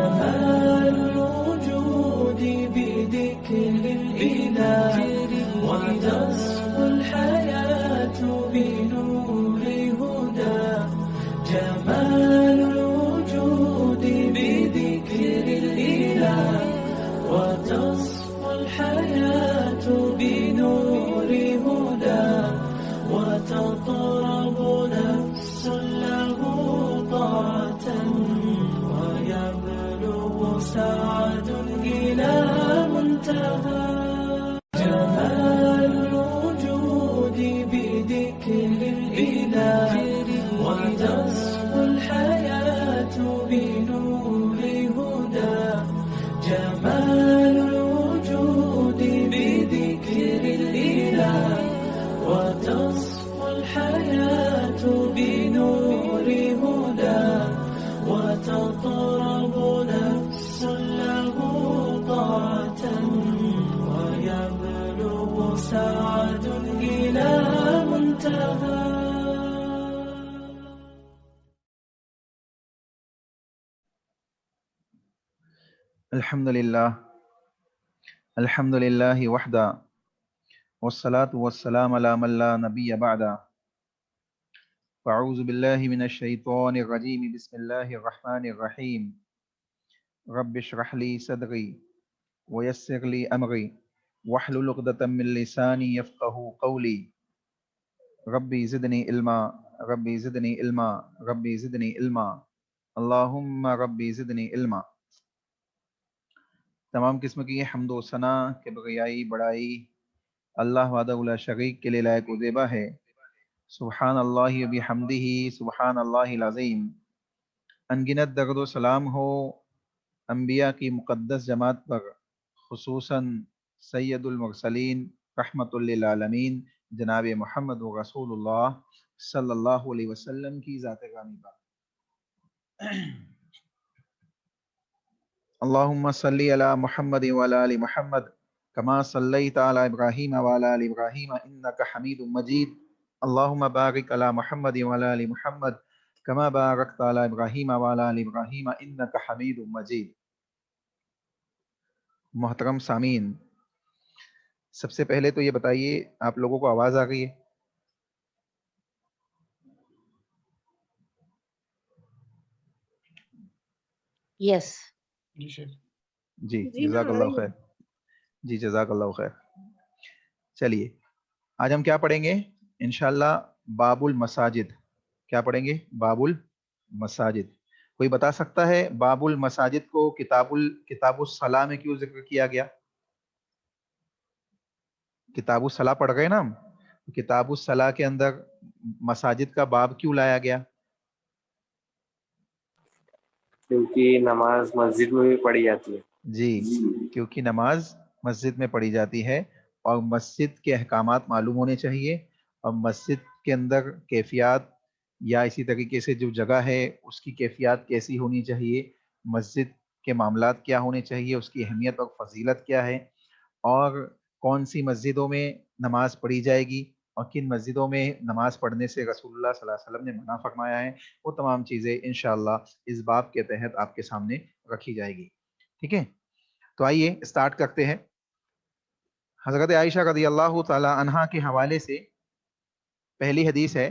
جمال الوجود بذكر الإله وتصفو الحياة بنور هدى. جمال الوجود بذكر الإله وتصفو الحياة بنور هدى. وتطرب نفس له طاعة ويبلغ سعد إلى منتهى. جمال الوجود بذكر الإله وتصفو الحياة بنور هدى. جمال الوجود بذكر الإله وتصفو الحياة بنور هدى. وتطرب نفس له طاعة ويبلغ سعد إلى منتهى. الحمد للہ وحدہ والصلاة والسلام علی من لا نبی بعدہ. فاعوذ باللہ من الشیطان الرجیم. بسم اللہ الرحمن الرحیم. رب اشرح لی صدری ویسر لی امری واحلل عقدۃ من لسانی یفقہوا قولی. ربی زدنی علما ربی زدنی علما ربی زدنی علما اللہم ربی زدنی علما. تمام قسم کی حمد و ثنا، کبریائی، بڑائی اللہ وحدہ لا شریک کے لیے لائق و زیبا ہے. سبحان اللہ و بحمدہ سبحان اللہ العظیم. انگنت درد و سلام ہو انبیاء کی مقدس جماعت پر، خصوصاً سید المرسلین رحمت للعالمین جناب محمد و رسول اللہ صلی اللہ علیہ وسلم کی ذات گرامی پر. اللہم صلی علی محمد وعلی آل محمد کما صلیت علی ابراہیم وعلی آل ابراہیم انک حمید مجید. اللہم بارک علی محمد وعلی آل محمد کما بارکت علی ابراہیم وعلی آل ابراہیم انک حمید مجید. محترم سامعین، سب سے پہلے تو یہ بتائیے آپ لوگوں کو آواز آ گئی ہے؟ یس جی جزاک اللہ خیر. جی جزاک اللہ خیر. چلیے آج ہم کیا پڑھیں گے انشاءاللہ؟ باب المساجد. کیا پڑھیں گے؟ باب المساجد. کوئی بتا سکتا ہے باب المساجد کو کتاب الصلاح میں کیوں ذکر کیا گیا؟ کتاب الصلاح پڑھ گئے نا ہم. کتاب الصلاح کے اندر مساجد کا باب کیوں لایا گیا؟ کیونکہ نماز مسجد میں بھی پڑھی جاتی ہے. جی، کیونکہ نماز مسجد میں پڑھی جاتی ہے اور مسجد کے احکامات معلوم ہونے چاہیے، اور مسجد کے اندر کیفیات یا اسی طریقے سے جو جگہ ہے اس کی کیفیات کیسی ہونی چاہیے، مسجد کے معاملات کیا ہونے چاہیے، اس کی اہمیت اور فضیلت کیا ہے، اور کون سی مسجدوں میں نماز پڑھی جائے گی اور کن مسجدوں میں نماز پڑھنے سے رسول اللہ صلی اللہ علیہ وسلم نے منع فرمایا ہے. وہ تمام چیزیں انشاءاللہ اس باب کے تحت آپ کے سامنے رکھی جائے گی. ٹھیک ہے، تو آئیے اسٹارٹ کرتے ہیں. حضرت عائشہ رضی اللہ تعالی عنہا کے حوالے سے پہلی حدیث ہے.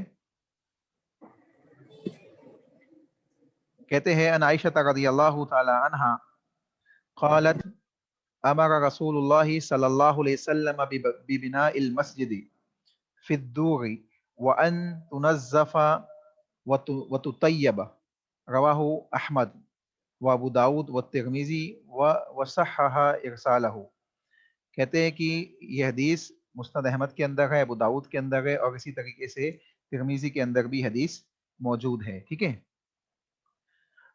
کہتے ہیں ان عائشہ رضی اللہ تعالی عنہا قالت امر رسول اللہ صلی اللہ علیہ وسلم ببناء المسجد فی الدور وان تنظف وتطیب. رواہ احمد وابو داود والترمذی وصحح ارسالہ. کہتے ہیں کہ یہ حدیث مسند احمد کے اندر ہے، ابو داود کے اندر ہے، اور اسی طریقے سے ترمذی کے اندر بھی حدیث موجود ہے. ٹھیک ہے،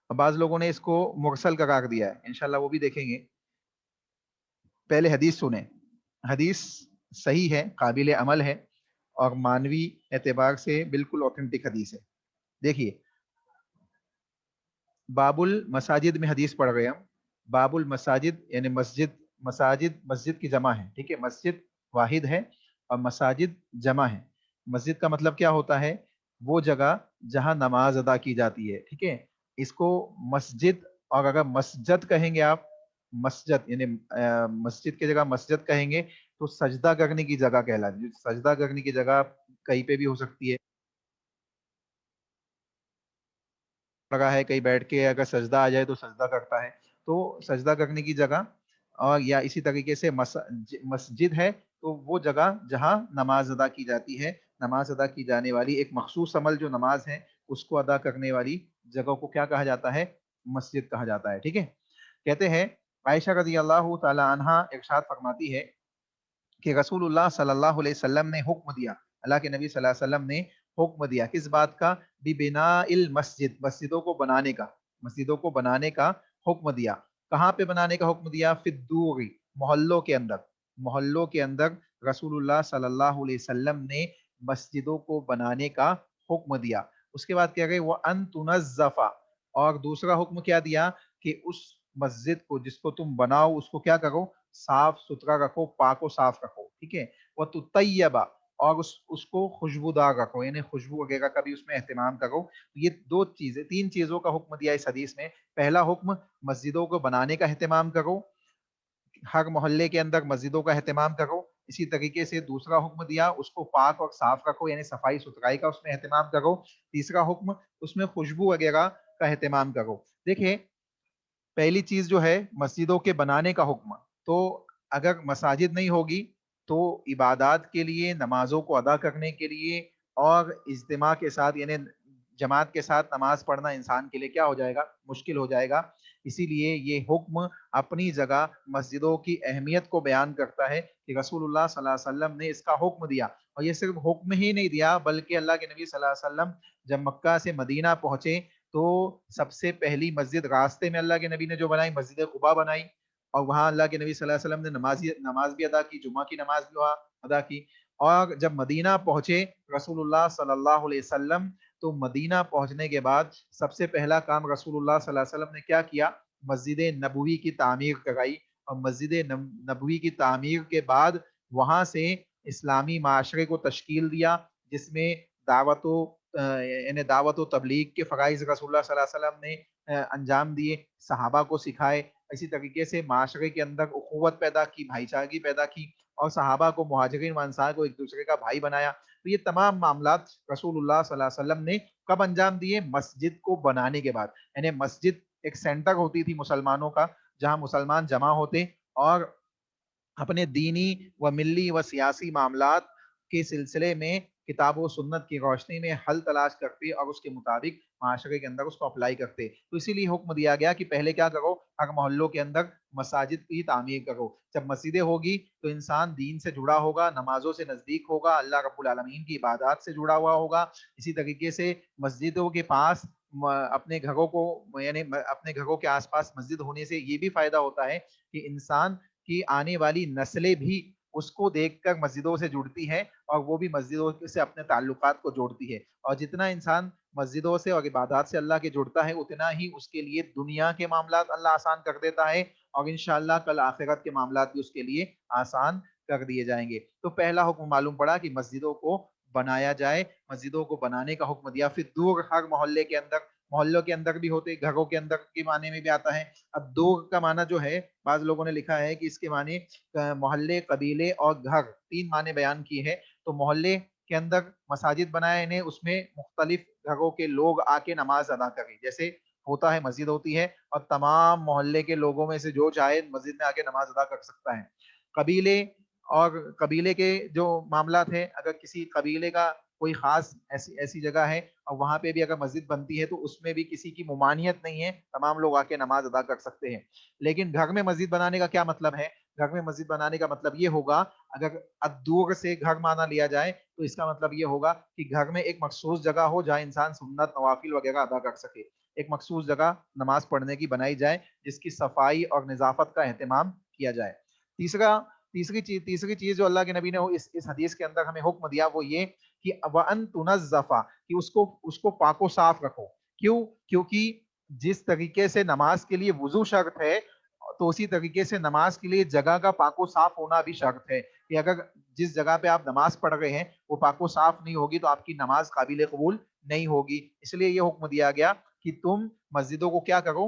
بعض لوگوں نے اس کو مرسل قرار دیا ہے، انشاءاللہ وہ بھی دیکھیں گے. پہلے حدیث سنیں. حدیث صحیح ہے، قابل عمل ہے، اور معنوی اعتبار سے بالکل اوتھینٹک حدیث ہے. دیکھیے باب المساجد میں حدیث پڑھ رہے ہم. باب المساجد یعنی مسجد کی جمع ہے. ٹھیک ہے، مسجد واحد ہے اور مساجد جمع ہے. مسجد کا مطلب کیا ہوتا ہے؟ وہ جگہ جہاں نماز ادا کی جاتی ہے. ٹھیک ہے، اس کو مسجد اور اگر مسجد کہیں گے آپ، مسجد یعنی مسجد کی جگہ مسجد کہیں گے تو سجدہ کرنے کی جگہ کہلاتی ہے. سجدہ کرنے کی جگہ کہیں پہ بھی ہو سکتی ہے، لگا ہے کہیں بیٹھ کے اگر سجدہ آ جائے تو سجدہ کرتا ہے، تو سجدہ کرنے کی جگہ. اور یا اسی طریقے سے مسجد ہے تو وہ جگہ جہاں نماز ادا کی جاتی ہے، نماز ادا کی جانے والی ایک مخصوص عمل جو نماز ہے اس کو ادا کرنے والی جگہ کو کیا کہا جاتا ہے؟ مسجد کہا جاتا ہے. ٹھیک ہے. کہتے ہیں عائشہ رضی اللہ تعالی عنہا ارشاد فرماتی ہے کہ رسول اللہ صلی اللہ علیہ وسلم نے حکم دیا، اللہ کے نبی صلی اللہ علیہ وسلم نے حکم دیا کس بات کا؟ ببناء المسجد، مسجدوں کو بنانے کا، مسجدوں کو بنانے کا حکم دیا. کہاں پہ بنانے کا حکم دیا؟ فی الدور، محلوں کے اندر، محلوں کے اندر رسول اللہ صلی اللہ علیہ وسلم نے مسجدوں کو بنانے کا حکم دیا. اس کے بعد کیا گئے؟ وہ ان تنظف، اور دوسرا حکم کیا دیا کہ اس مسجد کو جس کو تم بناؤ اس کو کیا کرو؟ صاف ستھرا رکھو، پاک و صاف رکھو. ٹھیک ہے. وہ تطیبہ، اور اس کو خوشبودار رکھو، یعنی خوشبو وغیرہ کا بھی اس میں اہتمام کرو. یہ دو چیزیں، تین چیزوں کا حکم دیا اس حدیث میں. پہلا حکم مسجدوں کو بنانے کا اہتمام کرو، ہر محلے کے اندر مسجدوں کا اہتمام کرو. اسی طریقے سے دوسرا حکم دیا اس کو پاک اور صاف رکھو، یعنی صفائی ستھرائی کا اس میں اہتمام کرو. تیسرا حکم اس میں خوشبو وغیرہ کا اہتمام کرو. دیکھیں پہلی چیز جو ہے مسجدوں کے بنانے کا حکم، تو اگر مساجد نہیں ہوگی تو عبادات کے لیے، نمازوں کو ادا کرنے کے لیے اور اجتماع کے ساتھ یعنی جماعت کے ساتھ نماز پڑھنا انسان کے لیے کیا ہو جائے گا؟ مشکل ہو جائے گا. اسی لیے یہ حکم اپنی جگہ مسجدوں کی اہمیت کو بیان کرتا ہے کہ رسول اللہ صلی اللہ علیہ وسلم نے اس کا حکم دیا. اور یہ صرف حکم ہی نہیں دیا بلکہ اللہ کے نبی صلی اللہ علیہ وسلم جب مکہ سے مدینہ پہنچے تو سب سے پہلی مسجد راستے میں اللہ کے نبی نے جو بنائی، مسجد قباء بنائی. اور وہاں اللہ کے نبی صلی اللہ علیہ وسلم نے نماز بھی ادا کی، جمعہ کی نماز بھی وہاں ادا کی. اور جب مدینہ پہنچے رسول اللہ صلی اللہ علیہ وسلم تو مدینہ پہنچنے کے بعد سب سے پہلا کام رسول اللہ صلی اللہ علیہ وسلم نے کیا کیا؟ مسجد نبوی کی تعمیر کرائی. اور مسجد نبوی کی تعمیر کے بعد وہاں سے اسلامی معاشرے کو تشکیل دیا جس میں دعوت و تبلیغ کے فرائض رسول اللہ صلی اللہ علیہ وسلم نے انجام دیے، صحابہ کو سکھائے. اسی طریقے سے معاشرے کے اندر اخوت پیدا کی، بھائی چارگی پیدا کی، اور صحابہ کو، مہاجرین و انصار کو ایک دوسرے کا بھائی بنایا. تو یہ تمام معاملات رسول اللہ صلی اللہ علیہ وسلم نے کب انجام دیے؟ مسجد کو بنانے کے بعد. یعنی مسجد ایک سینٹر ہوتی تھی مسلمانوں کا جہاں مسلمان جمع ہوتے اور اپنے دینی و ملی و سیاسی معاملات کے سلسلے میں کتاب و سنت کی روشنی میں حل تلاش کرتے اور اس کے مطابق معاشرے کے اندر اس کو اپلائی کرتے. تو اسی لیے حکم دیا گیا کہ پہلے کیا کرو؟ ہر محلوں کے اندر مساجد کی تعمیر کرو. جب مسجدیں ہوگی تو انسان دین سے جڑا ہوگا، نمازوں سے نزدیک ہوگا، اللہ رب العالمین کی عبادات سے جڑا ہوا ہوگا. اسی طریقے سے مسجدوں کے پاس اپنے گھروں کو یعنی اپنے گھروں کے آس پاس مسجد ہونے سے یہ بھی فائدہ ہوتا ہے کہ انسان کی آنے والی نسلیں بھی اس کو دیکھ کر مسجدوں سے جڑتی ہیں اور وہ بھی مسجدوں سے اپنے تعلقات کو جوڑتی ہے. اور جتنا انسان مسجدوں سے اور عبادات سے اللہ کے جڑتا ہے اتنا ہی اس کے لیے دنیا کے معاملات اللہ آسان کر دیتا ہے اور انشاءاللہ کل آخرت کے معاملات بھی اس کے لیے آسان کر دیے جائیں گے. تو پہلا حکم معلوم پڑا کہ مسجدوں کو بنایا جائے، مسجدوں کو بنانے کا حکم دیا. پھر دور ہر محلے کے اندر، محلوں کے اندر بھی ہوتے، گھروں کے اندر کے معنی میں بھی آتا ہے. اب دور کا معنی جو ہے بعض لوگوں نے لکھا ہے کہ اس کے معنی محلے، قبیلے اور گھر، تین معنی بیان کیے ہیں. تو محلے کے اندر مساجد بنائے انہیں، اس میں مختلف گھروں کے لوگ آ کے نماز ادا کریں، جیسے ہوتا ہے مسجد ہوتی ہے اور تمام محلے کے لوگوں میں سے جو چاہے مسجد میں آ کے نماز ادا کر سکتا ہے. قبیلے اور قبیلے کے جو معاملات ہیں، اگر کسی قبیلے کا کوئی خاص ایسی جگہ ہے اور وہاں پہ بھی اگر مسجد بنتی ہے تو اس میں بھی کسی کی ممانعت نہیں ہے، تمام لوگ آ کے نماز ادا کر سکتے ہیں. لیکن گھر میں مسجد بنانے کا کیا مطلب ہے؟ گھر میں مسجد بنانے کا مطلب یہ ہوگا، اگر دور سے گھر مانا لیا جائے تو اس کا مطلب یہ ہوگا کہ گھر میں ایک مخصوص جگہ ہو جہاں انسان سنت، نوافل وغیرہ ادا کر سکے. ایک مخصوص جگہ نماز پڑھنے کی بنائی جائے جس کی صفائی اور نظافت کا اہتمام کیا جائے. تیسری چیز جو اللہ کے نبی نے اس حدیث کے اندر ہمیں حکم دیا وہ یہ کہ وَأَن تُنَزَّفَ، کہ اس کو پاک و صاف رکھو. کیوں؟ کیونکہ جس طریقے سے نماز کے لیے وضو شرط ہے تو اسی طریقے سے نماز کے لیے جگہ کا پاک و صاف ہونا بھی شرط ہے. کہ اگر جس جگہ پہ آپ نماز پڑھ رہے ہیں وہ پاک و صاف نہیں ہوگی تو آپ کی نماز قابل قبول نہیں ہوگی. اس لیے یہ حکم دیا گیا کہ تم مسجدوں کو کیا کرو؟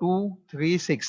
236।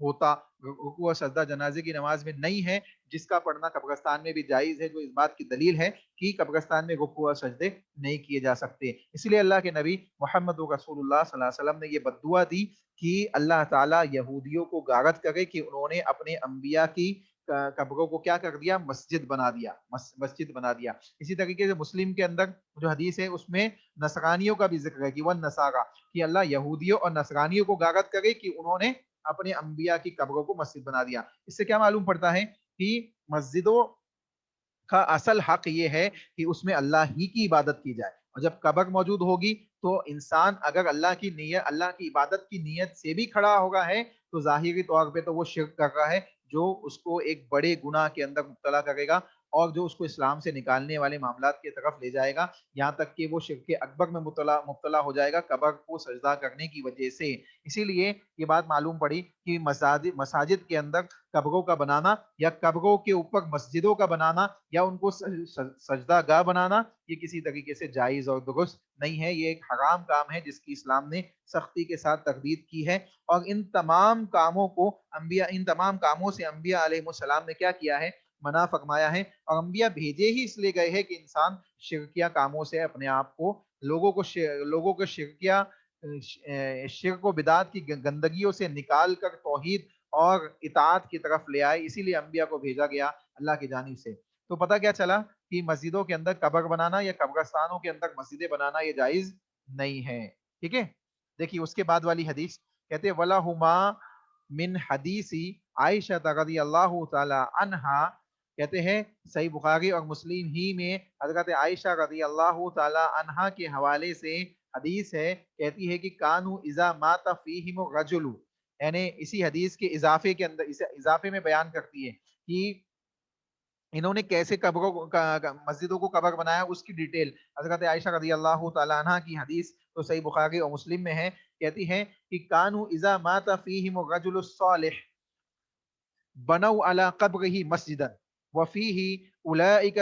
ہوتا، رکوع اور سجدہ جنازے کی نماز میں نہیں ہے، جس کا پڑھنا قبرستان میں بھی جائز ہے، جو اس بات کی دلیل ہے کہ قبرستان میں رکوع اور سجدے نہیں کیے جا سکتے۔ اس لیے اللہ کے نبی محمد رسول اللہ صلی اللہ علیہ وسلم نے یہ بد دعا دی کہ اللہ تعالیٰ یہودیوں کو غارت کرے کہ انہوں نے اپنے انبیاء کی قبروں کو کیا کر دیا، مسجد بنا دیا، مسجد بنا دیا۔ اسی طریقے سے مسلم کے اندر جو حدیث ہے اس میں نصرانیوں کا بھی ذکر ہے کہ وَالنَّصَارَىٰ، کہ اللہ یہودیوں اور نصرانیوں کو غارت کرے کہ انہوں نے اپنے انبیاء کی قبروں کو مسجد بنا دیا۔ اس سے کیا معلوم پڑتا ہے کہ مسجدوں کا اصل حق یہ ہے کہ اس میں اللہ ہی کی عبادت کی جائے، اور جب قبر موجود ہوگی تو انسان اگر اللہ کی نیت، اللہ کی عبادت کی نیت سے بھی کھڑا ہوگا ہے تو ظاہری طور پہ تو وہ شرک کر رہا ہے، جو اس کو ایک بڑے گناہ کے اندر مبتلا کرے گا اور جو اس کو اسلام سے نکالنے والے معاملات کی طرف لے جائے گا، یہاں تک کہ وہ شرک اکبر میں مبتلا ہو جائے گا قبر کو سجدہ کرنے کی وجہ سے۔ اسی لیے یہ بات معلوم پڑی کہ مساجد کے اندر قبروں کا بنانا یا قبروں کے اوپر مسجدوں کا بنانا یا ان کو سجدہ گاہ بنانا یہ کسی طریقے سے جائز اور درست نہیں ہے، یہ ایک حرام کام ہے جس کی اسلام نے سختی کے ساتھ تردید کی ہے۔ اور ان تمام کاموں سے انبیاء علیہ السلام نے کیا کیا ہے، منع فرمایا ہے، اور انبیاء بھیجے ہی اس لیے گئے ہیں کہ انسان شرکیہ کاموں سے اپنے آپ کو، لوگوں کو شرک و بدعت کی گندگیوں سے نکال کر توحید اور اطاعت کی طرف لے آئے۔ اسی لیے انبیاء کو بھیجا گیا اللہ کی جانب سے۔ تو پتہ کیا چلا کہ مسجدوں کے اندر قبر بنانا یا قبرستانوں کے اندر مسجدیں بنانا یہ جائز نہیں ہے، ٹھیک ہے۔ دیکھیے اس کے بعد والی حدیث کہتے وَلَهُمَا من حدیثی عائشہ رضی اللہ تعالی عنہا، کہتے ہیں صحیح بخاری اور مسلم ہی میں حضرت عائشہ رضی اللہ تعالی عنہا کے حوالے سے حدیث ہے، کہتی ہے کہ کانو اذا مات فیہم الرجل، یعنی اسی حدیث کے اضافے کے اندر، اس اضافے میں بیان کرتی ہے کہ انہوں نے کیسے مسجدوں کو قبر بنایا، اس کی ڈیٹیل حضرت عائشہ رضی اللہ تعالی عنہ کی حدیث تو صحیح بخاری اور مسلم میں ہے، کہتی ہیں کہ کانو اذا مات فیہم الرجل الصالح بنوا علی قبرہ مسجدا وفیہ اولئک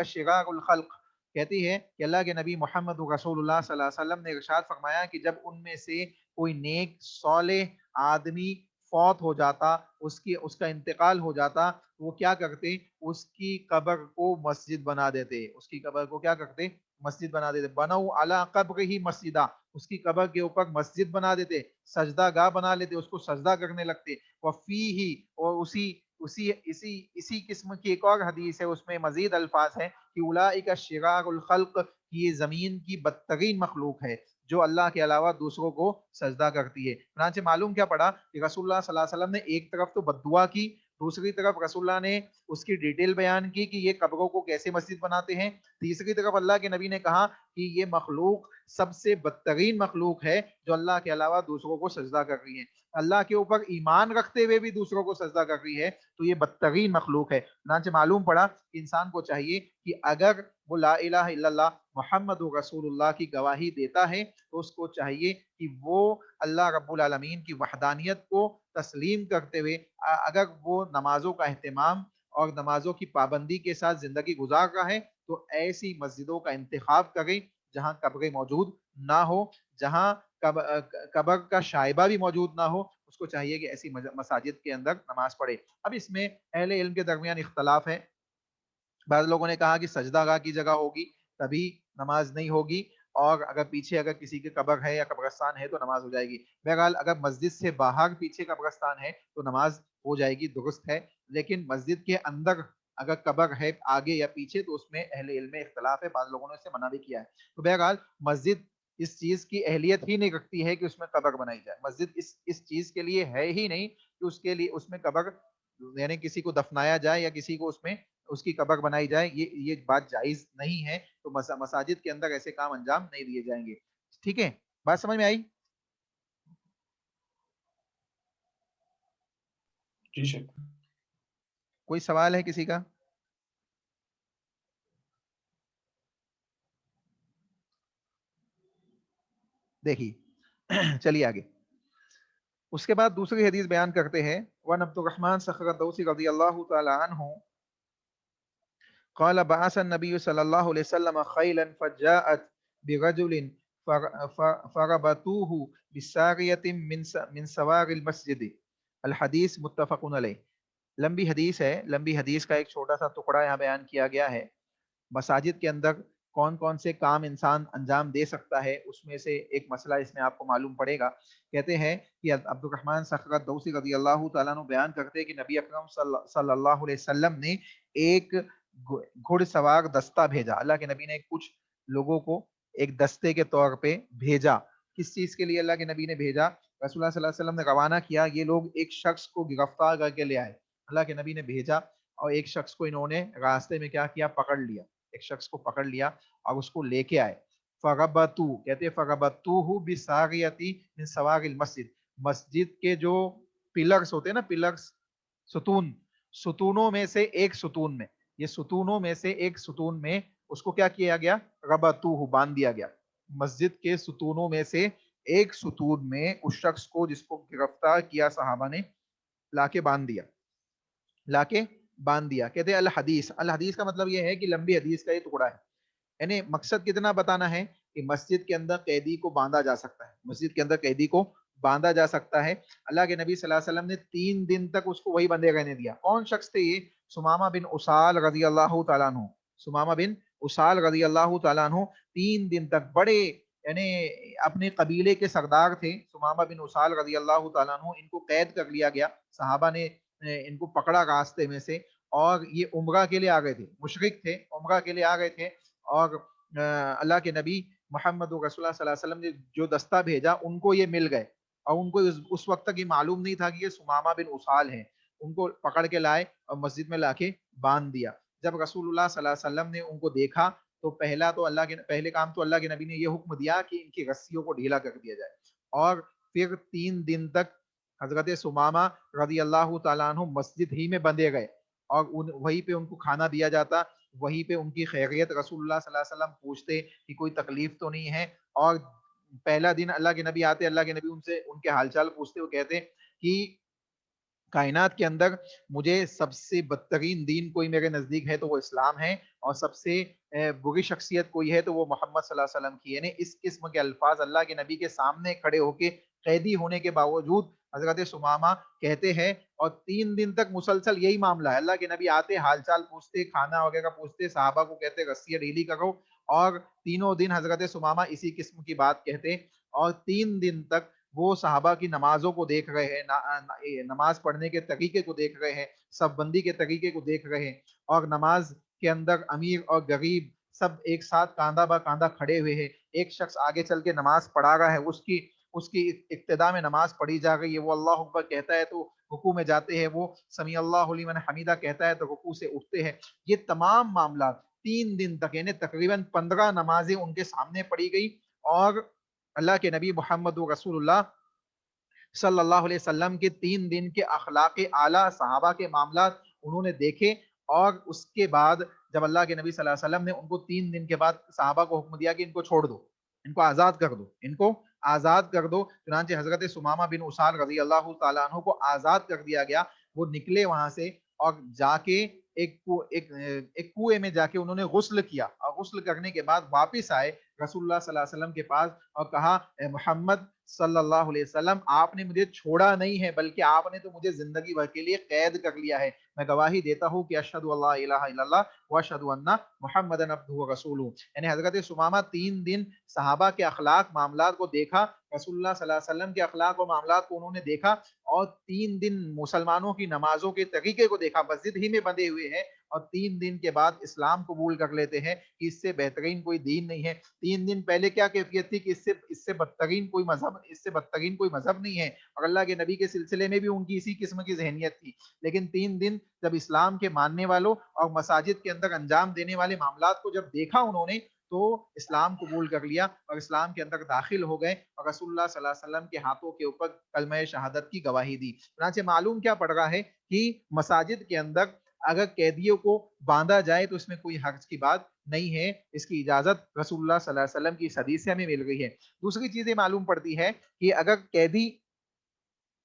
شرار الخلق، کہتی ہے کہ اللہ کے نبی محمد رسول اللہ صلی اللہ علیہ وسلم نے ارشاد فرمایا کہ جب ان میں سے کوئی نیک صالح آدمی فوت ہو جاتا، اس کا انتقال ہو جاتا، وہ کیا کرتے، اس کی قبر کو مسجد بنا دیتے، اس کی قبر کو کیا کرتے، مسجد بنا دیتے، بنو علی قبر ہی مسجدہ، اس کی قبر کے اوپر مسجد بنا دیتے، سجدہ گاہ بنا لیتے، اس کو سجدہ کرنے لگتے، وفیہ، اور اسی قسم کی ایک اور حدیث ہے، اس میں مزید الفاظ ہیں کہ اولئک شرار الخلق، یہ زمین کی بدترین مخلوق ہے جو اللہ کے علاوہ دوسروں کو سجدہ کرتی ہے۔ چنانچہ معلوم کیا پڑا کہ رسول اللہ صلی اللہ علیہ وسلم نے ایک طرف تو بد دعا کی، دوسری طرف رسول اللہ نے اس کی ڈیٹیل بیان کی کہ یہ قبروں کو کیسے مسجد بناتے ہیں، تیسری طرف اللہ کے نبی نے کہا کہ یہ مخلوق سب سے بدترین مخلوق ہے جو اللہ کے علاوہ دوسروں کو سجدہ کر رہی ہے، اللہ کے اوپر ایمان رکھتے ہوئے بھی دوسروں کو سجدہ کر رہی ہے تو یہ بدترین مخلوق ہے۔ چنانچہ معلوم پڑا کہ انسان کو چاہیے کہ اگر وہ لا الہ الا اللہ محمد رسول اللہ کی گواہی دیتا ہے تو اس کو چاہیے کہ وہ اللہ رب العالمین کی وحدانیت کو تسلیم کرتے ہوئے اگر وہ نمازوں کا اہتمام اور نمازوں کی پابندی کے ساتھ زندگی گزار رہا ہے تو ایسی مسجدوں کا انتخاب کریں جہاں قبریں موجود نہ ہو، جہاں قبر کا شائبہ بھی موجود نہ ہو، اس کو چاہیے کہ ایسی مساجد کے اندر نماز پڑھے۔ اب اس میں اہل علم کے درمیان اختلاف ہے، بعض لوگوں نے کہا کہ سجدہ گاہ کی جگہ ہوگی تبھی نماز نہیں ہوگی، اور اگر پیچھے اگر کسی کی قبر ہے یا قبرستان ہے تو نماز ہو جائے گی۔ بہرحال اگر مسجد سے باہر پیچھے قبرستان ہے تو نماز ہو جائے گی، درست ہے، لیکن مسجد کے اندر اگر قبر ہے آگے یا پیچھے تو اس میں اہل علم میں اختلاف ہے، بعض لوگوں نے اسے منع بھی کیا ہے۔ تو بہرحال مسجد اس چیز کی اہلیت ہی نہیں رکھتی ہے کہ اس میں قبر بنائی جائے، مسجد اس چیز کے لیے ہے ہی نہیں کہ اس کے لیے اس میں قبر، یعنی کسی کو دفنایا جائے یا کسی کو اس میں اس کی قبر بنائی جائے، یہ بات جائز نہیں ہے، تو مساجد کے اندر ایسے کام انجام نہیں دیے جائیں گے، ٹھیک ہے، بات سمجھ میں آئی؟ جی شیخ۔ کوئی سوال ہے کسی کا؟ دیکھیے چلیے آگے، اس کے بعد دوسری حدیث بیان کرتے ہیں، وعن عبد الرحمن صخر الدوسی رضی اللہ تعالی عنہ قال بعث النبي صلى الله عليه وسلم خيلا فجاءت برجل فربطوه بسارية من سوار المسجد الحدیث متفق علیہ. لمبی حدیث ہے، لمبی حدیث کا ایک چھوٹا سا ٹکڑا یہاں بیان کیا گیا ہے. مساجد کے اندر کون کون سے کام انسان انجام دے سکتا ہے، اس میں سے ایک مسئلہ اس میں آپ کو معلوم پڑے گا. کہتے ہیں کہ عبد الرحمن صخر دوسی رضی اللہ تعالیٰ عنہ بیان کرتے ہیں کہ نبی اکرم صلی اللہ علیہ وسلم نے ایک گھڑ سوار دستہ بھیجا. اللہ کے نبی نے کچھ لوگوں کو ایک دستے کے طور پہ بھیجا. کس چیز کے لیے اللہ کے نبی نے بھیجا؟ رسول اللہ صلی اللہ علیہ وسلم نے روانہ کیا، یہ لوگ ایک شخص کو گرفتار کر کے لے آئے. اللہ کے نبی نے بھیجا اور ایک شخص کو انہوں نے راستے میں کیا کیا؟ پکڑ لیا. ایک شخص کو پکڑ لیا اور اس کو لے کے آئے. فغبتو، کہتے فغبتوہ بساغیتی من سواغ المسجد، مسجد کے جو پلرز ہوتے ہیں نا، پلرز، ستون، ستونوں میں سے ایک ستون میں، یہ ستونوں میں سے ایک ستون میں اس کو کیا کیا گیا؟ ربطوہ، باندھ دیا گیا. مسجد کے ستونوں میں سے ایک ستون میں اس شخص کو جس کو گرفتار کیا صحابہ نے لا کے باندھ دیا، لا کے باندھ دیا. کہتے ہیں الحدیث، الحدیث کا مطلب یہ ہے کہ لمبی حدیث کا یہ ٹکڑا ہے. یعنی مقصد کتنا بتانا ہے کہ مسجد کے اندر قیدی کو باندھا جا سکتا ہے، مسجد کے اندر قیدی کو باندھا جا سکتا ہے. اللہ کے نبی صلی اللہ علیہ وسلم نے 3 دن تک اس کو وہی بندے رہنے دیا. کون شخص تھے یہ؟ سمامہ بن اسال رضی اللہ تعالیٰ عنہ. سمامہ بن اسال رضی اللہ تعالیٰ عنہ 3 دن تک، بڑے یعنی اپنے قبیلے کے سردار تھے سمامہ بن اسال رضی اللہ تعالیٰ عنہ. ان کو قید کر لیا گیا، صحابہ نے ان کو پکڑا راستے میں سے، اور یہ عمرہ کے لیے آ گئے تھے، مشرک تھے، عمرہ کے لیے آ گئے تھے. اور اللہ کے نبی محمد رسول اللہ صلی اللہ علیہ وسلم نے جو دستہ بھیجا ان کو یہ مل گئے، اور ان کو اس وقت تک یہ معلوم نہیں تھا کہ یہ سمامہ بن اسال ہیں. ان کو پکڑ کے لائے اور مسجد میں لا کے باندھ دیا. جب رسول اللہ صلی اللہ علیہ وسلم نے ان کو دیکھا تو پہلے کام تو اللہ کے نبی نے یہ حکم دیا کہ ان کی رسیوں کو ڈھیلا کر دیا جائے. اور پھر 3 دن تک حضرت سمامہ رضی اللہ تعالیٰ عنہ مسجد ہی میں بندھے گئے، اور وہیں پہ ان کو کھانا دیا جاتا، وہیں پہ ان کی خیریت رسول اللہ صلی اللہ علیہ وسلم پوچھتے کہ کوئی تکلیف تو نہیں ہے. اور پہلا دن اللہ کے نبی آتے، اللہ کے نبی ان سے ان کے حال چال پوچھتے، وہ کہتے کہ کائنات کے اندر مجھے سب سے بدترین دین کوئی میرے نزدیک ہے تو وہ اسلام ہے، اور سب سے بری شخصیت کوئی ہے تو وہ محمد صلی اللہ علیہ وسلم کی. یعنی اس قسم کے الفاظ اللہ کے نبی کے سامنے کھڑے ہو کے قیدی ہونے کے باوجود حضرت سمامہ کہتے ہیں. اور 3 دن تک مسلسل یہی معاملہ ہے. اللہ کے نبی آتے، حال چال پوچھتے، کھانا وغیرہ پوچھتے، صحابہ کو کہتے رسیاں ڈھیلی کرو، اور تینوں دن حضرت سمامہ اسی قسم کی بات کہتے. اور 3 دن تک وہ صحابہ کی نمازوں کو دیکھ رہے ہیں، نماز پڑھنے کے طریقے کو دیکھ رہے ہیں، صف بندی کے طریقے کو دیکھ رہے ہیں، اور نماز کے اندر امیر اور غریب سب ایک ساتھ کاندھا با کاندھا کھڑے ہوئے ہیں. ایک شخص آگے چل کے نماز پڑھا رہا ہے، اس کی ابتدا میں نماز پڑھی جا رہی ہے، وہ اللہ اکبر کہتا ہے تو رکوع میں جاتے ہیں، وہ سمیع اللہ لمن حمیدہ کہتا ہے تو رکوع سے اٹھتے ہیں. یہ تمام معاملات 3 دن تک، یعنی تقریباً 15 نمازیں ان کے سامنے پڑھی گئی. اور اللہ کے نبی محمد رسول اللہ صلی اللہ علیہ وسلم کے 3 دن کے اخلاق اعلیٰ، صحابہ کے معاملات انہوں نے دیکھے. اور اس کے بعد جب اللہ کے نبی صلی اللہ علیہ وسلم نے ان کو 3 دن کے بعد صحابہ کو حکم دیا کہ ان کو چھوڑ دو، ان کو آزاد کر دو، ان کو آزاد کر دو، چنانچہ حضرت سمامہ بن اسال رضی اللہ تعالیٰ عنہ کو آزاد کر دیا گیا. وہ نکلے وہاں سے اور جا کے ایک کنویں میں جا کے انہوں نے غسل کیا، اور غسل کرنے کے بعد واپس آئے رسول اللہ صلی اللہ علیہ وسلم کے پاس اور کہا اے محمد صلی اللہ علیہ وسلم، آپ نے مجھے چھوڑا نہیں ہے بلکہ آپ نے تو مجھے زندگی بھر کے لیے قید کر لیا ہے. میں گواہی دیتا ہوں کہ اشہد اللہ الہ الا اللہ واشہد ان محمدًا عبدہ ورسولہ. یعنی حضرت سمامہ 3 دن صحابہ کے اخلاق معاملات کو دیکھا، رسول اللہ صلی اللہ علیہ وسلم کے اخلاق و معاملات کو انہوں نے دیکھا، اور 3 دن مسلمانوں کی نمازوں کے طریقے کو دیکھا، مسجد ہی میں بندھے ہوئے ہیں، اور 3 دن کے بعد اسلام قبول کر لیتے ہیں کہ اس سے بہترین کوئی دین نہیں ہے. 3 دن پہلے کیا کیفیت تھی کہ اس سے بدترین کوئی مذہب نہیں ہے، اور اللہ کے نبی کے سلسلے میں بھی ان کی اسی قسم کی ذہنیت تھی. لیکن 3 دن جب اسلام کے ماننے والوں اور مساجد کے اندر انجام دینے والے معاملات کو جب دیکھا انہوں نے تو اسلام قبول کر لیا اور اسلام کے اندر داخل ہو گئے، اور رسول اللہ صلی اللہ علیہ وسلم کے ہاتھوں کے اوپر کلمہ شہادت کی گواہی دی. چنانچہ معلوم کیا پڑ رہا ہے کہ مساجد کے اندر اگر قیدیوں کو باندھا جائے تو اس میں کوئی حرج کی بات نہیں ہے، اس کی اجازت رسول اللہ صلی اللہ علیہ وسلم کی اس حدیث سے ہمیں مل گئی ہے. دوسری چیز یہ معلوم پڑتی ہے کہ اگر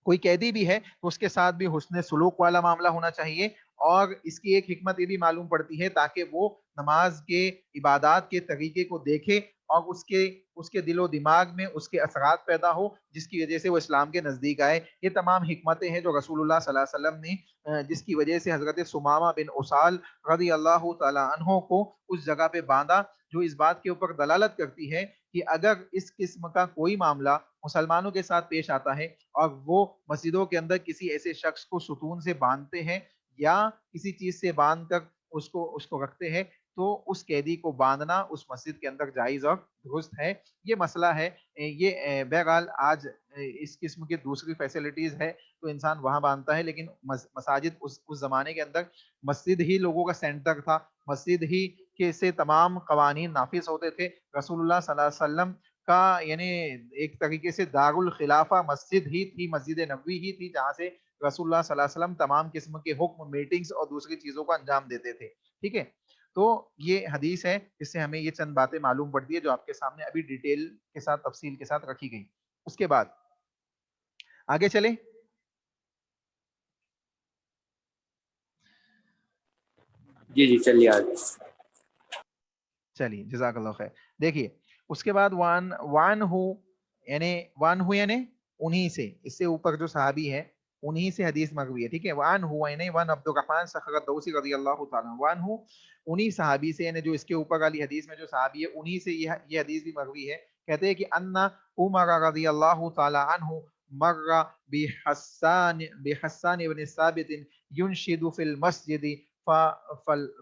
کوئی قیدی بھی ہے تو اس کے ساتھ بھی حسن سلوک والا معاملہ ہونا چاہیے. اور اس کی ایک حکمت یہ بھی معلوم پڑتی ہے تاکہ وہ نماز کے عبادات کے طریقے کو دیکھے اور اس کے دل و دماغ میں اس کے اثرات پیدا ہو جس کی وجہ سے وہ اسلام کے نزدیک آئے. یہ تمام حکمتیں ہیں جو رسول اللہ صلی اللہ علیہ وسلم نے جس کی وجہ سے حضرت ثمامہ بن اسال رضی اللہ تعالی عنہ کو اس جگہ پہ باندھا, جو اس بات کے اوپر دلالت کرتی ہے کہ اگر اس قسم کا کوئی معاملہ مسلمانوں کے ساتھ پیش آتا ہے اور وہ مسجدوں کے اندر کسی ایسے شخص کو ستون سے باندھتے ہیں یا کسی چیز سے باندھ کر اس کو رکھتے ہیں, تو اس قیدی کو باندھنا اس مسجد کے اندر جائز اور درست ہے. یہ مسئلہ ہے. یہ بہرحال آج اس قسم کی دوسری فیسلٹیز ہے تو انسان وہاں باندھتا ہے, لیکن مساجد اس زمانے کے اندر مسجد ہی لوگوں کا سینٹر تھا, مسجد ہی کے سے تمام قوانین نافذ ہوتے تھے. رسول اللہ صلی اللہ علیہ وسلم کا یعنی ایک طریقے سے دار الخلافہ مسجد ہی تھی, مسجد نبوی ہی تھی, جہاں سے رسول اللہ صلی اللہ علیہ وسلم تمام قسم کے حکم, میٹنگز اور دوسری چیزوں کو انجام دیتے تھے. ٹھیک ہے, تو یہ حدیث ہے, اس سے ہمیں یہ چند باتیں معلوم پڑتی ہے جو آپ کے سامنے ابھی ڈیٹیل کے ساتھ, تفصیل کے ساتھ رکھی گئی. اس کے بعد آگے چلیں. جی چلیے آگے. چلیے جزاک اللہ خیر. دیکھیے اس کے بعد وان ہو یعنی انہی سے, اس سے اوپر جو صحابی ہے انہی سے حدیث مروی ہے. ٹھیک ہے, وان ہو یعنی وان عبد الرحمن صخر الدوسی رضی اللہ تعالی عنہ, وان ہو انہی صحابی سے, یعنی جو اس کے اوپر والی حدیث میں جو صحابی ہے انہی سے یہ حدیث بھی مروی ہے. کہتے ہیں کہ ان عمر رضی اللہ تعالی عنہ مر بحسان ابن ثابت ينشد في المسجد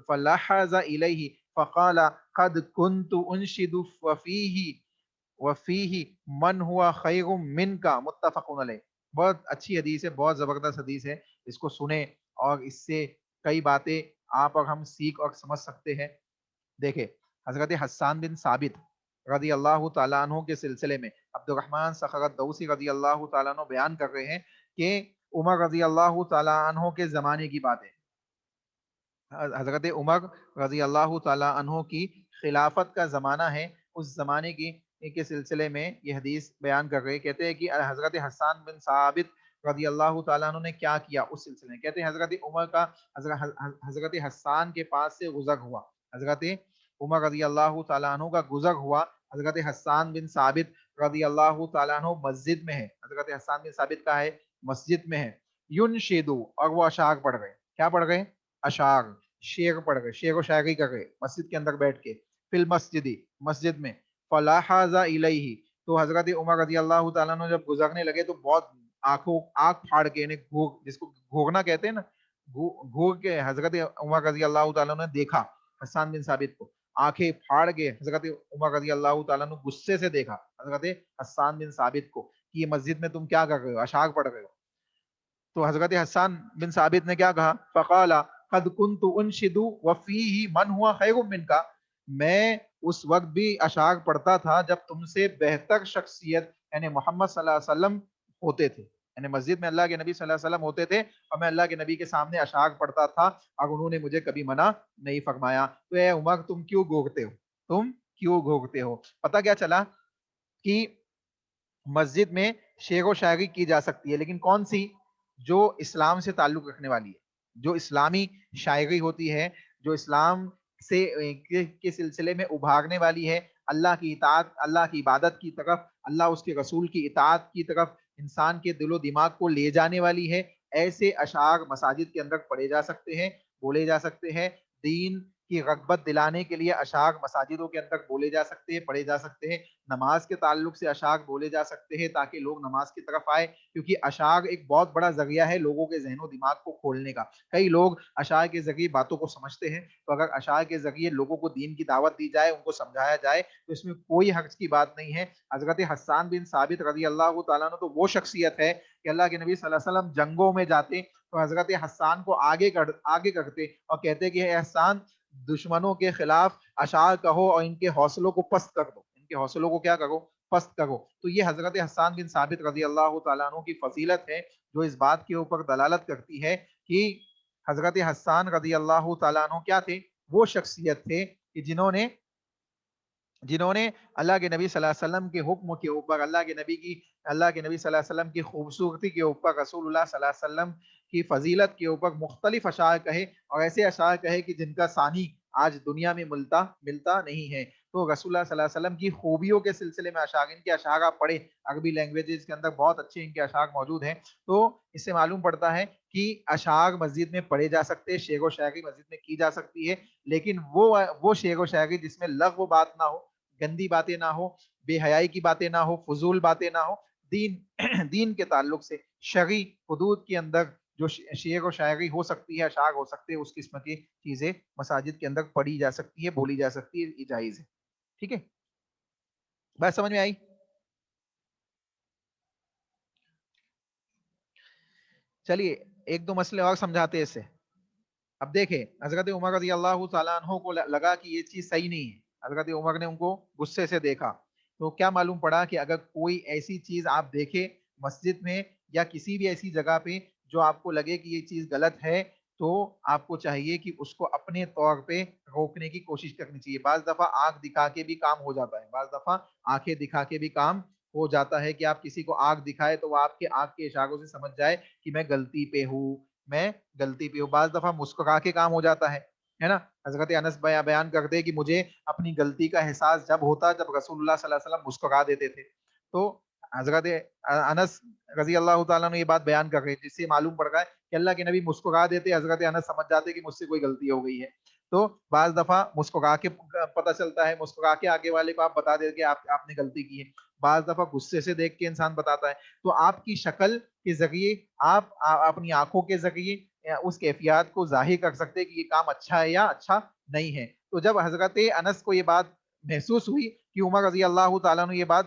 فلحظ إليه فقال قد كنت انشد وفیہ من ہوا خیر من کا, متفق علیہ. بہت اچھی حدیث ہے, بہت زبردست حدیث ہے, اس کو سنیں اور اس سے کئی باتیں آپ اور ہم سیکھ اور سمجھ سکتے ہیں. دیکھیں حضرت حسان بن ثابت رضی اللہ تعالیٰ عنہ کے سلسلے میں عبد الرحمن صخر الدوسی رضی اللہ تعالیٰ عنہ بیان کر رہے ہیں کہ عمر رضی اللہ تعالیٰ عنہ کے زمانے کی بات ہے. حضرت عمر رضی اللہ تعالیٰ عنہ کی خلافت کا زمانہ ہے, اس زمانے کے سلسلے میں یہ حدیث بیان کر رہے. کہتے ہیں کہ حضرت حسان بن ثابت رضی اللہ تعالیٰ عنہ نے کیا کیا اس سلسلے میں. کہتے ہیں حضرت عمر کا حضرت حسان کے پاس سے گزر ہوا, حضرت عمر رضی اللہ تعالیٰ عنہ کا گزر ہوا, حضرت حسان بن ثابت رضی اللہ تعالیٰ عنہ مسجد میں ہے. حضرت حسان بن ثابت کا ہے مسجد میں ہے. ینشدو, اور وہ اشعار پڑھ رہے. کیا پڑھ رہے؟ اشعار, شعر پڑھ گئے, شعر و شاعری کر گئے مسجد کے اندر بیٹھ کے. فی المسجد, مسجد میں. فلاحظ الیہ, تو حضرت عمر رضی اللہ تعالیٰ عنہ جب گزرنے لگے تو بہت آنکھ پھاڑ کے, یعنی جس کو گھورنا کہتے ہیں نا, گھور کے حضرت عمر رضی اللہ تعالیٰ عنہ نے دیکھا حسان بن ثابت کو, آنکھیں پھاڑ کے حضرت عمر رضی اللہ تعالیٰ عنہ غصے سے دیکھا حضرت حسان بن ثابت کو کہ یہ مسجد میں تم کیا کر رہے ہو, اشعار پڑھ رہے ہو. تو حضرت حسان بن ثابت نے کیا کہا؟ فقال قد كنت انشد وفیہ من ہوا خیر من کا, میں اس وقت بھی اشعار پڑھتا تھا جب تم سے بہتر شخصیت یعنی محمد صلی اللہ علیہ وسلم ہوتے تھے, یعنی مسجد میں اللہ کے نبی صلی اللہ علیہ وسلم ہوتے تھے اور میں اللہ کے نبی کے سامنے اشعار پڑھتا تھا اور انہوں نے مجھے کبھی منع نہیں فرمایا. تو اے عمر تم کیوں گھورتے ہو, تم کیوں گھورتے ہو؟ پتہ کیا چلا کہ مسجد میں شعر و شاعری کی جا سکتی ہے, لیکن کون سی؟ جو اسلام سے تعلق رکھنے والی ہے, جو اسلامی شاعری ہوتی ہے, جو اسلام سے کے سلسلے میں ابھارنے والی ہے, اللہ کی اطاعت, اللہ کی عبادت کی طرف, اللہ اس کے رسول کی اطاعت کی طرف انسان کے دل و دماغ کو لے جانے والی ہے. ایسے اشعار مساجد کے اندر پڑھے جا سکتے ہیں, بولے جا سکتے ہیں. دین کی رغبت دلانے کے لیے اشعار مساجدوں کے اندر بولے جا سکتے ہیں, پڑھے جا سکتے ہیں. نماز کے تعلق سے اشعار بولے جا سکتے ہیں تاکہ لوگ نماز کی طرف آئے, کیونکہ اشعار ایک بہت بڑا ذریعہ ہے لوگوں کے ذہن و دماغ کو کھولنے کا. کئی لوگ اشعار کے ذریعے باتوں کو سمجھتے ہیں, تو اگر اشعار کے ذریعے لوگوں کو دین کی دعوت دی جائے, ان کو سمجھایا جائے, تو اس میں کوئی حرج کی بات نہیں ہے. حضرت حسان بن ثابت رضی اللہ تعالیٰ عنہ تو وہ شخصیت ہے کہ اللہ کے نبی صلی اللہ علیہ وسلم جنگوں میں جاتے تو حضرت حسان کو آگے کرتے اور کہتے کہ اے حسان, دشمنوں کے خلاف اشعار کہو اور ان کے حوصلوں کو پست کر دو, ان کے حوصلوں کو کیا کرو؟ پست کرو. تو یہ حضرت حسان بن ثابت رضی اللہ تعالیٰ عنہ کی فضیلت ہے, جو اس بات کے اوپر دلالت کرتی ہے کہ حضرت حسان رضی اللہ تعالیٰ عنہ کیا تھے؟ وہ شخصیت تھے کہ جنہوں نے اللہ کے نبی صلی اللہ علیہ وسلم کے حکم کے اوپر, اللہ کے نبی صلی اللہ علیہ وسلم کی خوبصورتی کے اوپر, رسول اللہ صلی اللہ علیہ وسلم کی فضیلت کے اوپر مختلف اشعار کہے, اور ایسے اشعار کہے کہ جن کا ثانی آج دنیا میں ملتا نہیں ہے. تو رسول اللہ صلی اللہ علیہ وسلم کی خوبیوں کے سلسلے میں اشعار، ان کے اشعار آپ پڑھیں، عربی لینگویجز کے اندر بہت اچھے ان کے اشعار موجود ہیں. تو اس سے معلوم پڑتا ہے کہ اشعار مسجد میں پڑھے جا سکتے ہیں، شعر و شاعری مسجد میں کی جا سکتی ہے، لیکن وہ شعر و شاعری جس میں لغو بات نہ ہو، گندی باتیں نہ ہو، بے حیائی کی باتیں نہ ہو، فضول باتیں نہ ہو، دین کے تعلق سے شرعی حدود کے اندر جو شعر و شاعری ہو سکتی ہے، اشعار ہو سکتے ہیں، اس قسم کی چیزیں مساجد کے اندر پڑھی جا سکتی ہے، بولی جا سکتی ہے، یہ جائز ہے. ٹھیک ہے، بات سمجھ میں آئی؟ چلیے ایک دو مسئلے اور سمجھاتے ہیں اس سے. اب دیکھیں حضرت عمر رضی اللہ تعالیٰ عنہ کو لگا کہ یہ چیز صحیح نہیں ہے. حضرت عمر نے ان کو غصے سے دیکھا تو کیا معلوم پڑا کہ اگر کوئی ایسی چیز آپ دیکھیں مسجد میں یا کسی بھی ایسی جگہ پہ جو آپ کو لگے کہ یہ چیز غلط ہے، تو آپ کو چاہیے کہ اس کو اپنے طور پہ روکنے کی کوشش کرنی چاہیے. بعض دفعہ آنکھ دکھا کے بھی کام ہو جاتا ہے، بعض دفعہ آنکھیں دکھا کے بھی کام ہو جاتا ہے کہ آپ کسی کو آنکھ دکھائے تو وہ آپ کے آنکھ کے اشاروں سے سمجھ جائے کہ میں غلطی پہ ہوں، میں غلطی پہ ہوں. بعض دفعہ مسکرا کے کام ہو جاتا ہے نا. حضرت انس بیان کرتے کہ مجھے اپنی غلطی کا احساس جب ہوتا جب رسول اللہ صلی اللہ علیہ وسلم مسکرا دیتے تھے. تو حضرت انس رضی اللہ تعالیٰ نے یہ بات بیان کر رہے ہیں، جس سے معلوم پڑ رہا ہے کہ اللہ کے نبی مسکرا دیتے، حضرت انس سمجھ جاتے کہ مجھ سے کوئی غلطی ہو گئی ہے. تو بعض دفعہ مسکرا کے پتہ چلتا ہے، مسکرا کے آگے والے کو آپ بتا دیں کہ آپ نے غلطی کی ہے. بعض دفعہ غصے سے دیکھ کے انسان بتاتا ہے. تو آپ کی شکل کے ذریعے، آپ اپنی آنکھوں کے ذریعے اس کیفیات کو ظاہر کر سکتے کہ یہ کام اچھا ہے یا اچھا نہیں ہے. تو جب حضرت انس کو یہ بات محسوس ہوئی کہ عمر رضی اللہ تعالیٰ نے یہ بات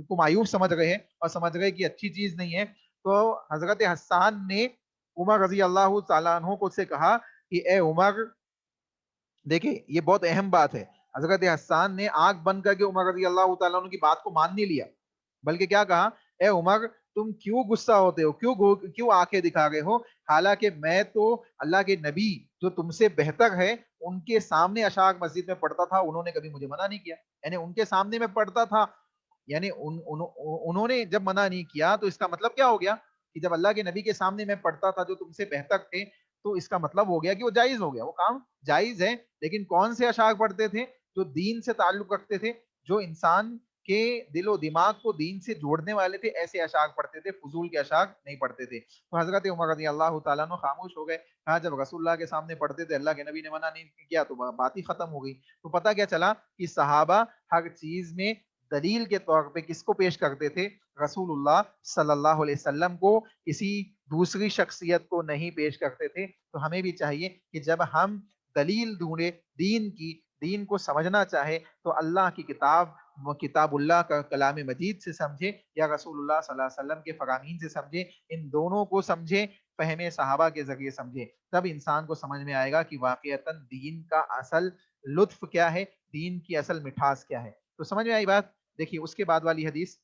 کو مایوب سمجھ رہے ہیں اور سمجھ رہے کہ اچھی چیز نہیں ہے، تو حضرت حسان نے عمر رضی اللہ تعالیٰ عنہ کو سے کہا کہ اے عمر، دیکھیں یہ بہت اہم بات ہے. حضرت حسان نے آنکھ بند کر کے عمر رضی اللہ تعالیٰ عنہ کی بات کو مان نہیں لیا، بلکہ کیا کہا، اے عمر تم کیوں غصہ ہوتے ہو، کیوں آنکھیں دکھا رہے ہو، حالانکہ میں تو اللہ کے نبی جو تم سے بہتر ہے ان کے سامنے اشعار مسجد میں پڑھتا تھا، انہوں نے کبھی مجھے منع نہیں کیا. یعنی ان کے سامنے میں پڑھتا تھا، یعنی انہوں نے جب منع نہیں کیا تو اس کا مطلب کیا ہو گیا کہ جب اللہ کے نبی کے سامنے میں پڑھتا تھا جو تم سے بہتر تھے، تو اس کا مطلب ہو گیا کہ وہ جائز ہو گیا، وہ کام جائز ہے. لیکن کون سے اشعار پڑھتے تھے؟ جو دین سے تعلق رکھتے تھے، جو انسان کے دل و دماغ کو دین سے جوڑنے والے تھے، ایسے اشعار پڑھتے تھے، فضول کے اشعار نہیں پڑھتے تھے. تو حضرت عمر رضی اللہ تعالیٰ عنہ خاموش ہو گئے. ہاں جب رسول اللہ کے سامنے پڑھتے تھے، اللہ کے نبی نے منع نہیں کیا، تو بات ہی ختم ہو گئی. تو پتہ کیا چلا کہ صحابہ ہر چیز میں دلیل کے طور پہ کس کو پیش کرتے تھے؟ رسول اللہ صلی اللہ علیہ وسلم کو، کسی دوسری شخصیت کو نہیں پیش کرتے تھے. تو ہمیں بھی چاہیے کہ جب ہم دلیل ڈھونڈے دین کی، دین کو سمجھنا چاہے، تو اللہ کی کتاب اللہ کا کلام مجید سے سمجھے یا رسول اللہ صلی اللہ علیہ وسلم کے فرامین سے سمجھے. ان دونوں کو سمجھے، فہم صحابہ کے ذریعے سمجھے، تب انسان کو سمجھ میں آئے گا کہ واقعتاً دین کا اصل لطف کیا ہے، دین کی اصل مٹھاس کیا ہے. تو سمجھ میں آئی بات؟ دیکھیے اس کے بعد والی حدیث.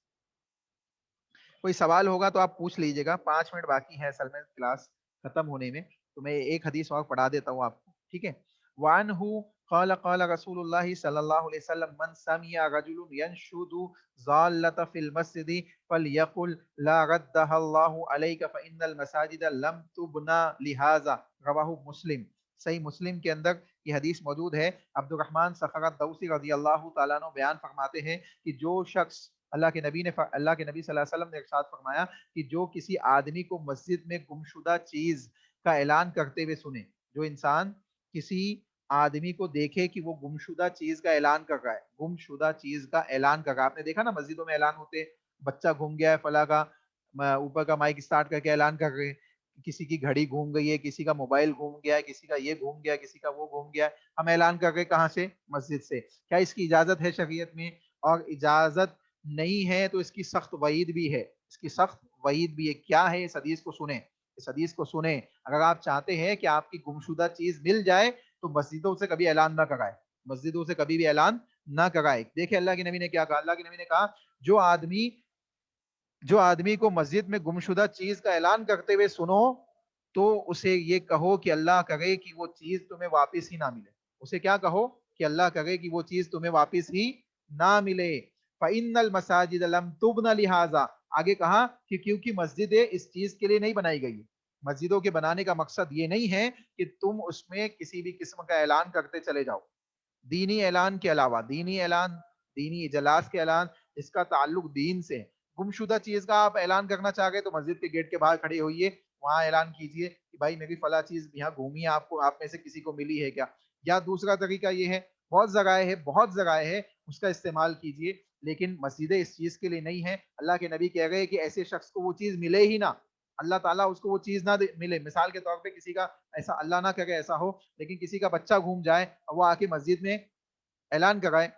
کوئی سوال ہوگا تو آپ پوچھ لیجیے گا، 5 منٹ باقی ہے اصل میں کلاس ختم ہونے میں، تو میں ایک حدیث اور پڑھا دیتا ہوں آپ کو. ٹھیک ہے. وعنہ قال قال رسول اللہ صلی اللہ علیہ وسلم من سمع رجل ينشد ضالة في المسجد فليقل لا ردها الله عليك فإن المساجد لم تبنى لهذا. رواہ مسلم. صحیح مسلم کے اندر یہ حدیث موجود ہے. عبد الرحمن صخر الدوسی رضی اللہ تعالیٰ عنہ بیان فرماتے ہیں کہ جو شخص، اللہ کے نبی صلی اللہ علیہ وسلم نے ارشاد فرمایا کہ جو کسی آدمی کو مسجد میں گمشدہ چیز کا اعلان کرتے ہوئے سنے، جو انسان کسی آدمی کو دیکھے کہ وہ گمشدہ چیز کا اعلان کر رہا ہے، گمشدہ چیز کا اعلان کر رہا ہے. آپ نے دیکھا نا مسجدوں میں اعلان ہوتے، بچہ گھوم گیا ہے فلاں کا، اوپر کا مائک اسٹارٹ کر کے اعلان کر رہے ہیں، کسی کی گھڑی گھوم گئی ہے، کسی کا موبائل گھوم گیا ہے، کسی کا یہ گھوم گیا ہے، کسی کا وہ گھوم گیا ہے، ہم اعلان کر رہے کہاں سے؟ مسجد سے. کیا اس کی اجازت ہے شریعت میں؟ اور اجازت نہیں ہے تو اس کی سخت وعید بھی ہے، اس کی سخت وعید بھی ہے. کیا ہے؟ اس حدیث کو سنیں، اس حدیث کو سنیں. اگر آپ چاہتے ہیں کہ آپ کی گمشدہ چیز مل جائے تو مسجدوں سے کبھی اعلان نہ کرائے، مسجدوں سے کبھی بھی اعلان نہ کرائے. دیکھیں اللہ کے نبی نے کیا کہا. اللہ کے نبی نے کہا جو آدمی کو مسجد میں گمشدہ چیز کا اعلان کرتے ہوئے سنو تو اسے یہ کہو کہ اللہ کرے کہ وہ چیز تمہیں واپس ہی نہ ملے. اسے کیا کہو؟ کہ اللہ کرے کہ وہ چیز تمہیں واپس ہی نہ ملے. فَإِنَّ الْمَسَاجِدَ لَمْ تُبْنَ لِهَذَا. آگے کہا کہ کیونکہ مسجدیں اس چیز کے لیے نہیں بنائی گئی. مسجدوں کے بنانے کا مقصد یہ نہیں ہے کہ تم اس میں کسی بھی قسم کا اعلان کرتے چلے جاؤ. دینی اعلان کے علاوہ، دینی اعلان، دینی اجلاس کے اعلان جس کا تعلق دین سے، گمشدہ چیز کا آپ اعلان کرنا چاہ گئے تو مسجد کے گیٹ کے باہر کھڑے ہوئیے، وہاں اعلان کیجئے کہ بھائی میری فلاں چیز یہاں گھومی ہے، آپ کو، آپ میں سے کسی کو ملی ہے کیا؟ یا دوسرا طریقہ یہ ہے، بہت ذرائع ہے، اس کا استعمال کیجئے، لیکن مسجدیں اس چیز کے لیے نہیں ہے۔ اللہ کے نبی کہہ گئے کہ ایسے شخص کو وہ چیز ملے ہی نہ، اللہ تعالیٰ اس کو وہ چیز نہ ملے۔ مثال کے طور پہ کسی کا ایسا، اللہ نہ کرے ایسا ہو، لیکن کسی کا بچہ گھوم جائے اور وہ آ کے مسجد میں اعلان کرائے،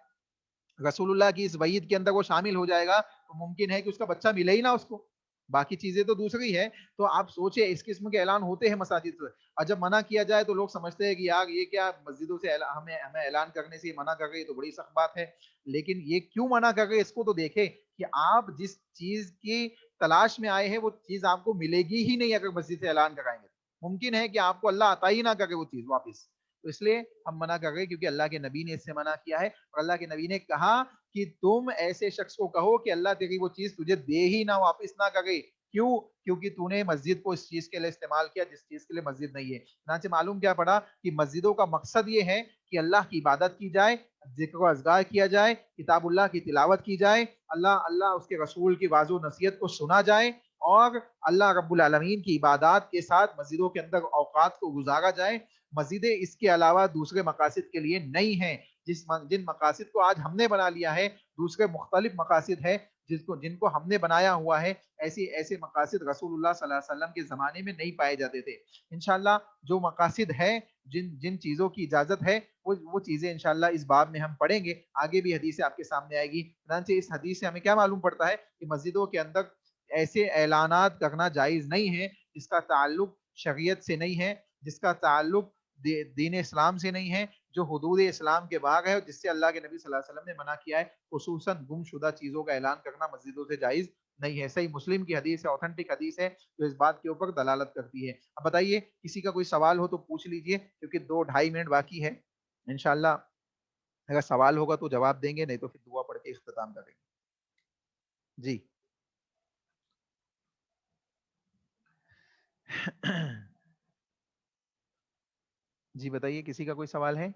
رسول اللہ کی اس وعید کے اندر وہ شامل ہو جائے گا، تو ممکن ہے کہ اس کا بچہ ملے ہی نہ اس کو، باقی چیزیں تو دوسری ہے۔ تو آپ سوچیں اس قسم کے اعلان ہوتے ہیں مساجد سے، اور جب منع کیا جائے تو لوگ سمجھتے ہیں کہ یار یہ کیا مسجدوں سے ہمیں اعلان کرنے سے منع کر رہے، تو بڑی سخت بات ہے۔ لیکن یہ کیوں منع کر رہے اس کو تو دیکھیں کہ آپ جس چیز کی تلاش میں آئے ہیں وہ چیز آپ کو ملے گی ہی نہیں اگر مسجد سے اعلان کرائیں گے، ممکن ہے کہ آپ کو اللہ عطا ہی نہ کرے وہ چیز واپس۔ تو اس لیے ہم منع کر رہے کیونکہ اللہ کے نبی نے اس سے منع کیا ہے، اور اللہ کے نبی نے کہا کہ تم ایسے شخص کو کہو کہ اللہ تیری وہ چیز تجھے دے ہی نہ، واپس نہ کرے۔ کیوں؟ کیونکہ تو نے مسجد کو اس چیز کے لیے استعمال کیا جس چیز کے لیے مسجد نہیں ہے۔ چنانچہ معلوم کیا پڑا کہ مسجدوں کا مقصد یہ ہے کہ اللہ کی عبادت کی جائے، ذکر و اذکار کیا جائے، کتاب اللہ کی تلاوت کی جائے، اللہ اس کے رسول کی واضح و نصیحت کو سنا جائے، اور اللہ رب العالمین کی عبادات کے ساتھ مسجدوں کے اندر اوقات کو گزارا جائے۔ مسجدیں اس کے علاوہ دوسرے مقاصد کے لیے نہیں ہیں۔ جن مقاصد کو آج ہم نے بنا لیا ہے، دوسرے مختلف مقاصد ہے جن کو ہم نے بنایا ہوا ہے، ایسے مقاصد رسول اللہ صلی اللہ علیہ وسلم کے زمانے میں نہیں پائے جاتے تھے۔ انشاءاللہ جو مقاصد ہے، جن چیزوں کی اجازت ہے، وہ چیزیں انشاءاللہ اس باب میں ہم پڑھیں گے، آگے بھی حدیثیں آپ کے سامنے آئے گی۔ چنانچہ اس حدیث سے ہمیں کیا معلوم پڑتا ہے کہ مسجدوں کے اندر ایسے اعلانات کرنا جائز نہیں ہے جس کا تعلق شریعت سے نہیں ہے، جس کا تعلق دین اسلام سے نہیں ہے، جو حدود اسلام کے باہر ہے، جس سے اللہ کے نبی صلی اللہ علیہ وسلم نے منع کیا ہے۔ خصوصاً گم شدہ چیزوں کا اعلان کرنا مسجدوں سے جائز نہیں ہے۔ صحیح مسلم کی حدیث ہے، اوتھینٹک حدیث ہے جو اس بات کے اوپر دلالت کرتی ہے۔ اب بتائیے کسی کا کوئی سوال ہو تو پوچھ لیجئے، کیونکہ 2-2.5 منٹ باقی ہے۔ انشاءاللہ اگر سوال ہوگا تو جواب دیں گے، نہیں تو پھر دعا پڑھ کے اختتام کریں گے۔ جی جی بتائیے کسی کا کوئی سوال ہے؟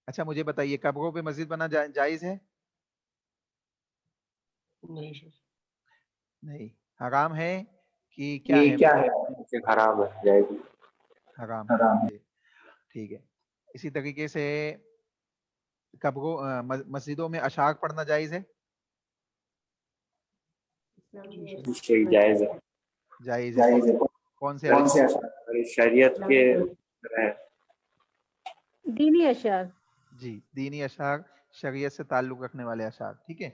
اچھا مجھے بتائیے قبروں پہ مسجد بنا جائز ہے؟ نہیں سر، نہیں، حرام ہے کہ کیا یہ ہے؟ کیا ہے؟ حرام ہے، جائز نہیں۔ حرام ہے، جی ٹھیک ہے۔ اسی طریقے سے قبروں مسجدوں میں اشعار پڑھنا جائز ہے؟ صحیح، جائز ہے۔ جائز ہے۔ کون سے اشعار؟ شریعت کے ہے۔ دینی اشعار۔ جی دینی اشعار، شریعت سے تعلق رکھنے والے اشعار، ٹھیک ہے،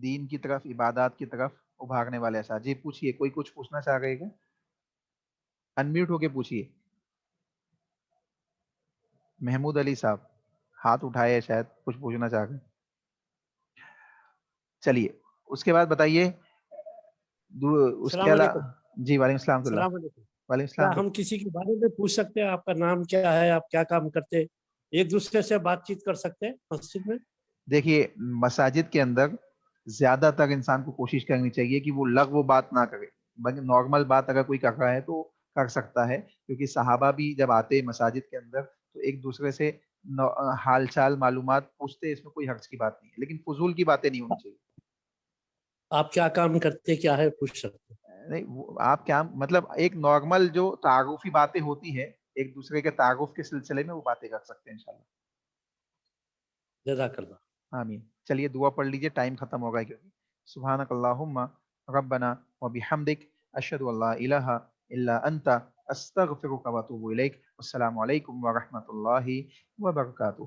دین کی طرف، عبادات کی طرف ابھارنے والے اشعار۔ جی پوچھئے، کوئی کچھ پوچھنا چاہ رہے گا؟ انمیوٹ ہو کے پوچھئے۔ محمود علی صاحب ہاتھ اٹھائے ہیں، شاید کچھ پوچھنا چاہ رہے ہیں۔ چلیے اس کے بعد بتائیے اس کے السلام علاوہ۔ علیکم۔ جی وعلیکم السلام اللہ۔ السلام علیکم۔ وعلیکم کیا السلام۔ ہم کسی کے بارے میں پوچھ سکتے ہیں؟ آپ کا نام کیا ہے، آپ کیا کام کرتے ہیں؟ ایک دوسرے سے بات چیت کر سکتے ہیں مسجد میں؟ دیکھیے مساجد کے اندر زیادہ تر انسان کو کوشش کرنی چاہیے کہ وہ لغو بات نہ کرے، بلکہ نارمل بات اگر کوئی کر رہا ہے تو کر سکتا ہے، کیونکہ صحابہ بھی جب آتے مساجد کے اندر تو ایک دوسرے سے حال چال معلومات پوچھتے، اس میں کوئی حرج کی بات نہیں ہے، لیکن فضول کی باتیں نہیں ہونی چاہیے۔ آپ کیا کام کرتے، کیا ہے، پوچھ سکتے ہیں؟ نہیں آپ کیا مطلب، ایک نارمل جو تعارفی باتیں ہوتی ہے ایک دوسرے کے تعارف کے سلسلے میں، وہ باتیں کر سکتے ہیں انشاءاللہ۔ جزاک اللہ۔ آمین۔ چلیے دعا پڑھ لیجئے، ٹائم ختم ہو گیا کیونکہ۔ سبحانک اللہم ربنا وبحمدک اشہد ان لا الہ الا انت استغفرک واتوب الیک۔ السلام علیکم ورحمۃ اللہ وبرکاتہ۔